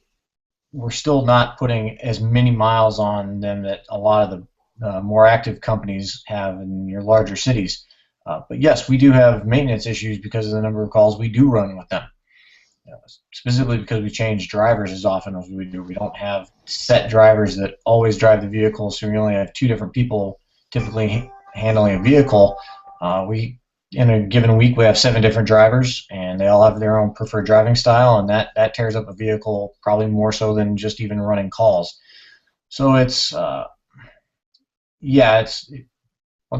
[SPEAKER 6] we're still not putting as many miles on them that a lot of the more active companies have in your larger cities. But yes, we do have maintenance issues because of the number of calls we do run with them. Specifically because we change drivers as often as we do. We don't have set drivers that always drive the vehicle, so we only have 2 different people typically handling a vehicle. In a given week, we have 7 different drivers, and they all have their own preferred driving style, and that tears up a vehicle probably more so than just even running calls. So it's once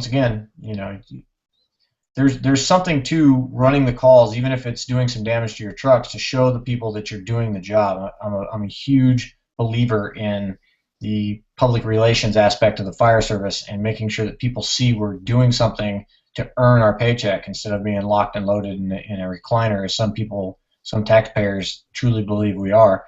[SPEAKER 6] again, there's something to running the calls, even if it's doing some damage to your trucks, to show the people that you're doing the job. I'm a huge believer in the public relations aspect of the fire service and making sure that people see we're doing something to earn our paycheck instead of being locked and loaded in a recliner, as some taxpayers truly believe we are.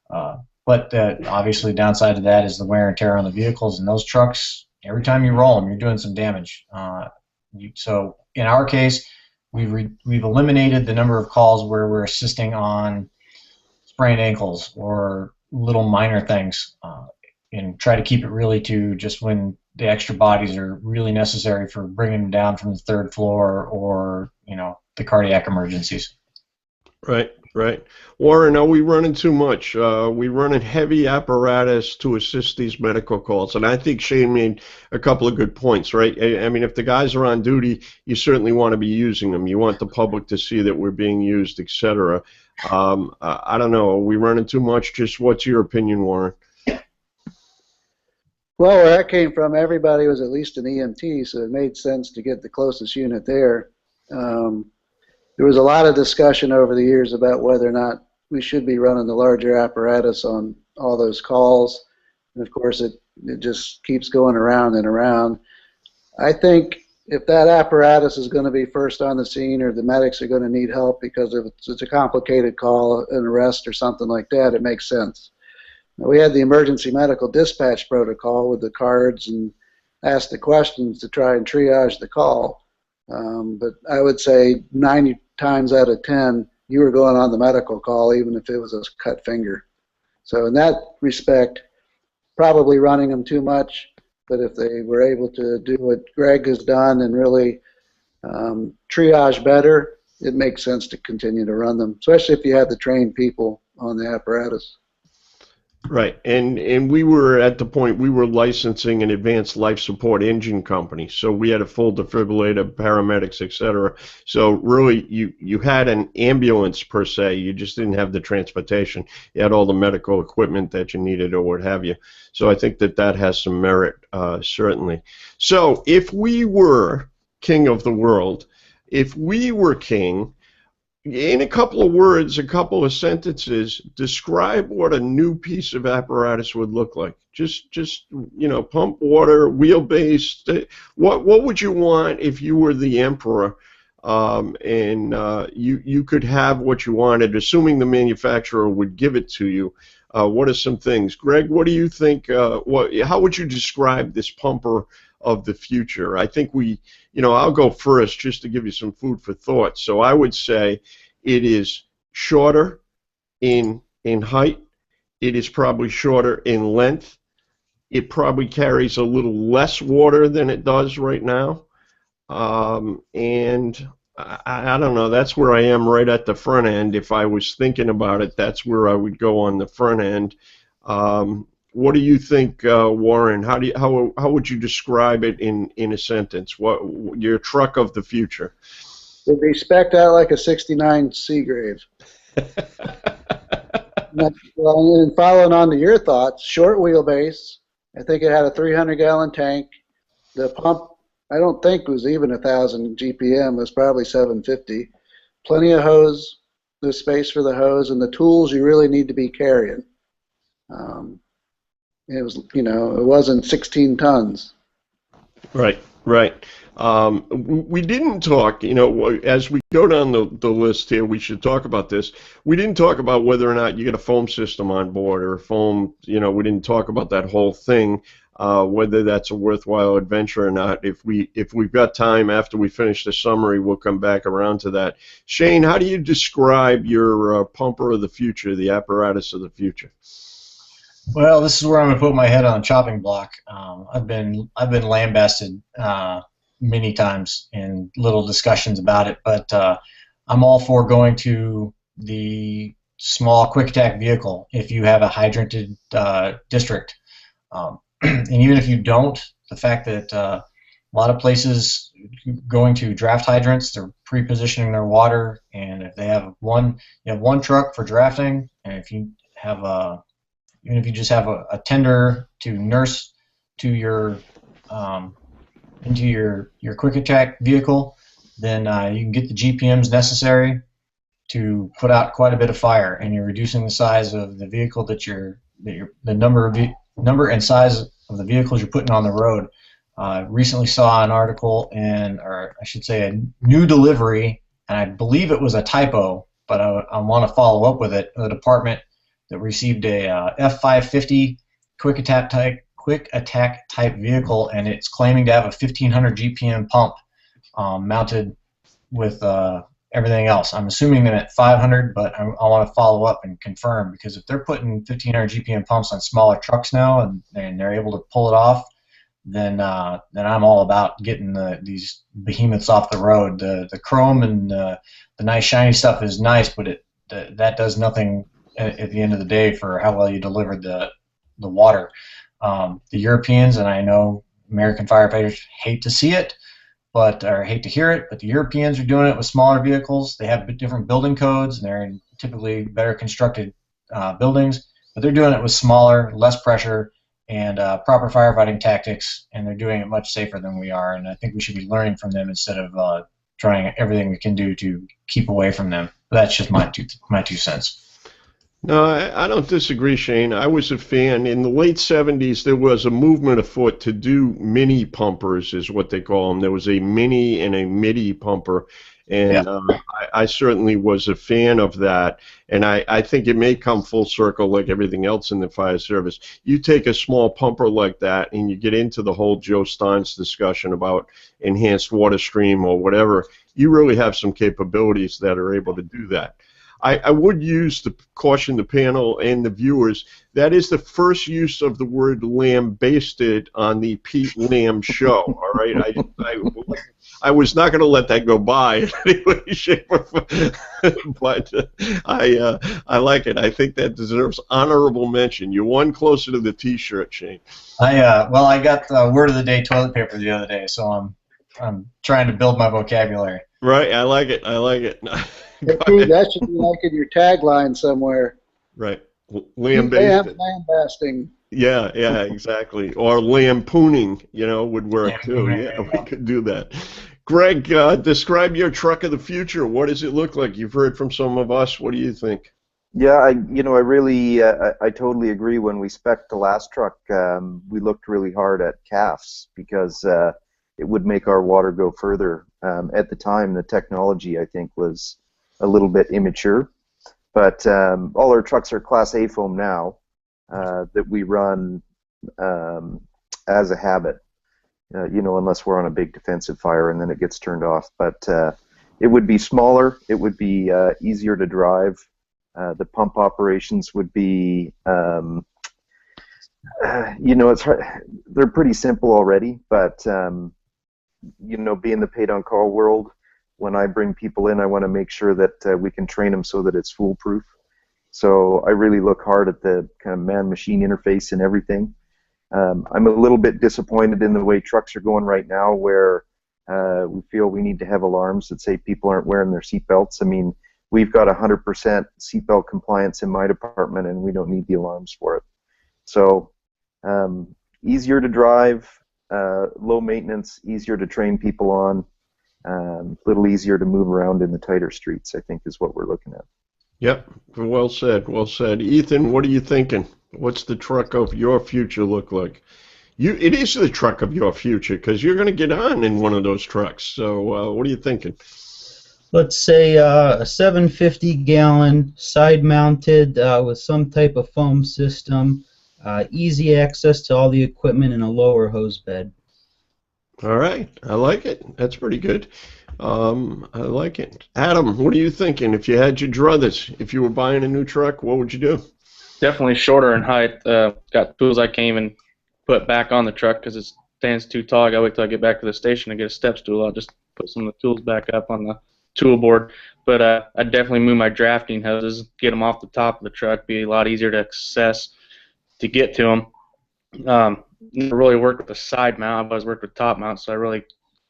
[SPEAKER 6] But obviously, downside to that is the wear and tear on the vehicles, and those trucks, every time you roll them, you're doing some damage. So in our case, we've eliminated the number of calls where we're assisting on sprained ankles or little minor things, and try to keep it really to just when the extra bodies are really necessary for bringing them down from the 3rd floor or the cardiac emergencies.
[SPEAKER 1] Right. Warren, are we running too much? We running heavy apparatus to assist these medical calls, and I think Shane made a couple of good points, right? I mean, if the guys are on duty, you certainly want to be using them. You want the public to see that we're being used, etc. I don't know. Are we running too much? Just what's your opinion, Warren?
[SPEAKER 2] Well, where that came from, everybody was at least an EMT, so it made sense to get the closest unit there. There was a lot of discussion over the years about whether or not we should be running the larger apparatus on all those calls. And of course, it just keeps going around and around. I think if that apparatus is going to be first on the scene, or the medics are going to need help because it's a complicated call, an arrest or something like that, it makes sense. We had the emergency medical dispatch protocol with the cards and asked the questions to try and triage the call. But I would say 90 times out of 10, you were going on the medical call, even if it was a cut finger. So in that respect, probably running them too much. But if they were able to do what Greg has done and really triage better, it makes sense to continue to run them, especially if you have the trained people on the apparatus.
[SPEAKER 1] Right, and we were at the point we were licensing an advanced life support engine company, so we had a full defibrillator, paramedics, etc. So really, you had an ambulance per se. You just didn't have the transportation. You had all the medical equipment that you needed or what have you. So I think that has some merit, certainly. So if we were king of the world, if we were king, in a couple of words, a couple of sentences, describe what a new piece of apparatus would look like. Just pump water, wheel-based. What would you want if you were the emperor, and you could have what you wanted, assuming the manufacturer would give it to you? What are some things, Greg? What do you think? How would you describe this pumper of the future? I think I'll go first just to give you some food for thought. So I would say it is shorter in height. It is probably shorter in length. It probably carries a little less water than it does right now. And I don't know. That's where I am right at the front end. If I was thinking about it, that's where I would go on the front end. What do you think, Warren? How would you describe it in a sentence? What your truck of the future?
[SPEAKER 2] It'd be spec'd out like a '69 Seagrave. Well, and following on to your thoughts, short wheelbase. I think it had a 300-gallon tank. The pump, I don't think was even 1,000 GPM. It was probably 750. Plenty of hose, the space for the hose, and the tools you really need to be carrying. It was, it wasn't 16 tons.
[SPEAKER 1] Right, right. We didn't talk, as we go down the list here, we should talk about this. We didn't talk about whether or not you get a foam system on board or foam, we didn't talk about that whole thing, whether that's a worthwhile adventure or not. If we've got time after we finish the summary, we'll come back around to that. Shane, how do you describe your pumper of the future, the apparatus of the future?
[SPEAKER 6] Well, this is where I'm going to put my head on the chopping block. I've been lambasted many times in little discussions about it, but I'm all for going to the small quick attack vehicle if you have a hydranted district. And even if you don't, the fact that a lot of places going to draft hydrants, they're pre-positioning their water, and if they have you have one truck for drafting, and if you have even if you just have a tender to nurse to your into your quick attack vehicle, then you can get the GPMs necessary to put out quite a bit of fire, and you're reducing the size of the vehicle the number and size of the vehicles you're putting on the road. Recently saw an article or I should say a new delivery, and I believe it was a typo, but I want to follow up with it. The department that received a F550 quick attack type vehicle, and it's claiming to have a 1,500 GPM pump mounted with everything else. I'm assuming they're at 500, but I want to follow up and confirm, because if they're putting 1,500 GPM pumps on smaller trucks now and they're able to pull it off, then I'm all about getting these behemoths off the road. The chrome and the nice shiny stuff is nice, but that does nothing at the end of the day for how well you delivered the water. The Europeans, and I know American firefighters hate to see it, or hate to hear it, but the Europeans are doing it with smaller vehicles. They have different building codes, and they're in typically better constructed buildings, but they're doing it with smaller, less pressure, and proper firefighting tactics, and they're doing it much safer than we are, and I think we should be learning from them instead of trying everything we can do to keep away from them. That's just my two cents.
[SPEAKER 1] No, I don't disagree, Shane. I was a fan. In the late 70s, there was a movement afoot to do mini pumpers, is what they call them. There was a mini and a midi pumper, and
[SPEAKER 6] Yeah.
[SPEAKER 1] I certainly was a fan of that. And I think it may come full circle like everything else in the fire service. You take a small pumper like that, and you get into the whole Joe Stein's discussion about enhanced water stream or whatever, you really have some capabilities that are able to do that. I would use to caution the panel and the viewers, that is the first use of the word lambasted on the Pete Lamb show, all right? I was not going to let that go by in any way, shape, or form, but I like it. I think that deserves honorable mention. You're one closer to the T-shirt, Shane.
[SPEAKER 6] I got the word of the day toilet paper the other day, so I'm trying to build my vocabulary.
[SPEAKER 1] Right, I like it. I like it.
[SPEAKER 2] That should be like in your tagline somewhere.
[SPEAKER 1] Right. Lambasted.
[SPEAKER 2] Lambasting.
[SPEAKER 1] Yeah, exactly. Or lampooning, would work too. Yeah, we could do that. Greg, describe your truck of the future. What does it look like? You've heard from some of us. What do you think?
[SPEAKER 3] Yeah, I really, I totally agree. When we spec'd the last truck, we looked really hard at CAFs because it would make our water go further. At the time, the technology, I think, was a little bit immature, but all our trucks are Class A foam now that we run as a habit, unless we're on a big defensive fire and then it gets turned off. But it would be smaller, it would be easier to drive, the pump operations would be, it's hard. They're pretty simple already, but being the paid-on-call world, when I bring people in, I want to make sure that we can train them so that it's foolproof. So I really look hard at the kind of man-machine interface and everything. I'm a little bit disappointed in the way trucks are going right now, where we feel we need to have alarms that say people aren't wearing their seatbelts. I mean, we've got 100% seatbelt compliance in my department, and we don't need the alarms for it. So easier to drive, low maintenance, easier to train people on, a little easier to move around in the tighter streets, I think, is what we're looking at.
[SPEAKER 1] Yep, well said, well said. Ethan, what are you thinking? What's the truck of your future look like? It is the truck of your future, because you're going to get on in one of those trucks. So what are you thinking?
[SPEAKER 4] Let's say a 750-gallon side-mounted with some type of foam system, easy access to all the equipment, and a lower hose bed.
[SPEAKER 1] All right, I like it. That's pretty good. I like it. Adam, what are you thinking? If you had your druthers, if you were buying a new truck, what would you do?
[SPEAKER 5] Definitely shorter in height. Got tools I can't even put back on the truck because it stands too tall. I gotta wait till I get back to the station to get a step stool. I'll just put some of the tools back up on the tool board. But I'd definitely move my drafting hoses, get them off the top of the truck, be a lot easier to access to get to them. Never really worked with the side mount. I've always worked with top mount, so I really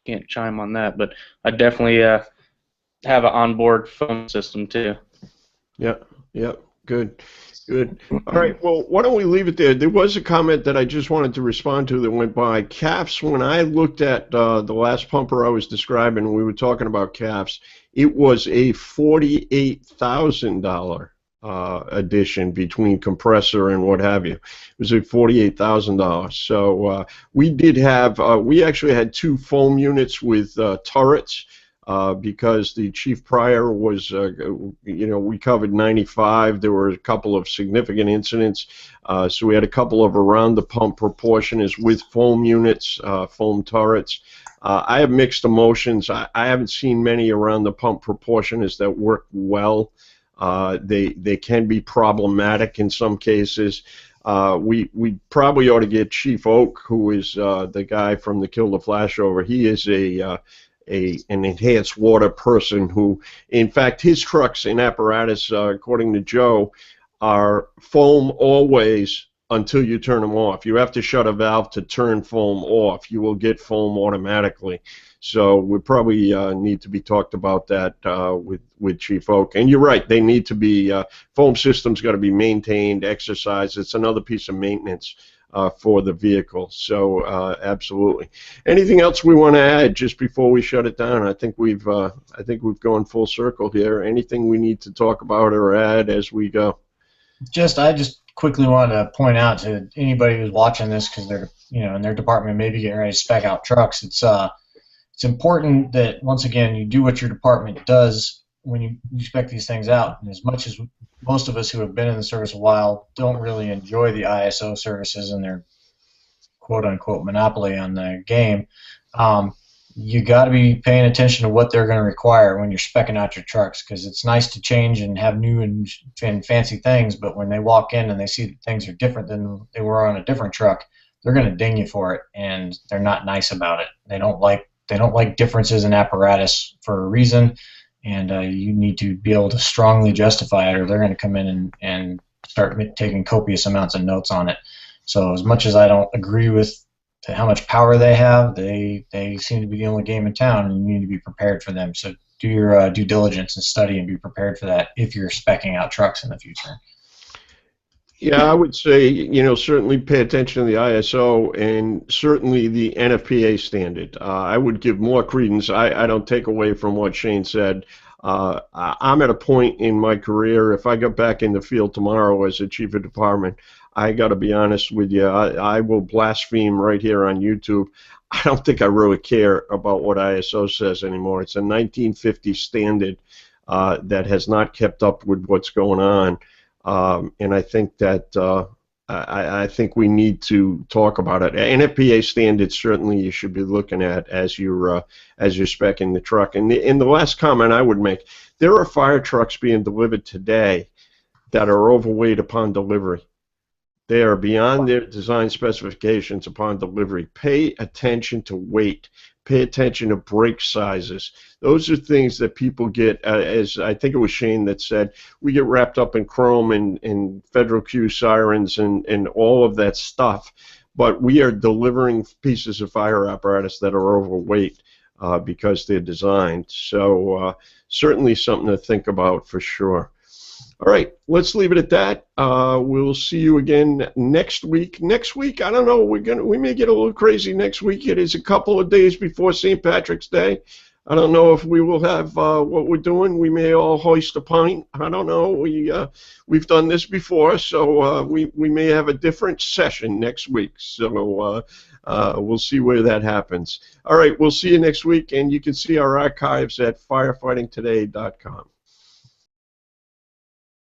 [SPEAKER 5] can't chime on that. But I definitely have an onboard phone system too.
[SPEAKER 1] Yep, good. Good. All right, well, why don't we leave it there? There was a comment that I just wanted to respond to that went by. CAFs, when I looked at the last pumper I was describing, and we were talking about CAFs, it was a $48,000 addition between compressor and what have you. It was a $48,000. So we did have, we actually had 2 foam units with turrets. Because the chief prior was, we covered 95. There were a couple of significant incidents. So we had a couple of around the pump proportioners with foam units, foam turrets. I have mixed emotions. I haven't seen many around the pump proportioners that work well. They can be problematic in some cases. We probably ought to get Chief Oak, who is the guy from the Kill the Flashover. He is an enhanced water person who, in fact, his trucks in apparatus, according to Joe, are foam always until you turn them off. You have to shut a valve to turn foam off. You will get foam automatically. So we probably need to be talked about that with Chief Oak. And you're right, they need to be, foam systems got to be maintained, exercised. It's another piece of maintenance for the vehicle. So absolutely. Anything else we want to add just before we shut it down? I think we've gone full circle here. Anything we need to talk about or add as we go?
[SPEAKER 6] I just quickly wanted to point out to anybody who's watching this, because they're in their department maybe getting ready to spec out trucks. It's important that, once again, you do what your department does when you spec these things out. And as much as most of us who have been in the service a while don't really enjoy the ISO services and their quote-unquote monopoly on the game, you got to be paying attention to what they're going to require when you're specking out your trucks, because it's nice to change and have new and fancy things, but when they walk in and they see that things are different than they were on a different truck, they're going to ding you for it, and they're not nice about it. They don't like differences in apparatus for a reason, and you need to be able to strongly justify it, or they're going to come in and start taking copious amounts of notes on it. So as much as I don't agree with how much power they have, they seem to be the only game in town, and you need to be prepared for them. So do your due diligence and study and be prepared for that if you're speccing out trucks in the future.
[SPEAKER 1] Yeah, I would say, certainly pay attention to the ISO and certainly the NFPA standard. I would give more credence. I don't take away from what Shane said. I'm at a point in my career, if I got back in the field tomorrow as a chief of department, I got to be honest with you, I will blaspheme right here on YouTube. I don't think I really care about what ISO says anymore. It's a 1950 standard that has not kept up with what's going on. And I think that I think we need to talk about it. NFPA standards certainly you should be looking at as you're speccing the truck. And the last comment I would make, there are fire trucks being delivered today that are overweight upon delivery. They are beyond their design specifications upon delivery. Pay attention to weight. Pay attention to brake sizes. Those are things that people get, as I think it was Shane that said, we get wrapped up in chrome and Federal Q sirens and all of that stuff, but we are delivering pieces of fire apparatus that are overweight because they're designed. So certainly something to think about for sure. All right, let's leave it at that. We'll see you again next week. Next week, I don't know. We may get a little crazy next week. It is a couple of days before St. Patrick's Day. I don't know if we will have what we're doing. We may all hoist a pint. I don't know. We've done this before, so we may have a different session next week. So we'll see where that happens. All right, we'll see you next week, and you can see our archives at firefightingtoday.com.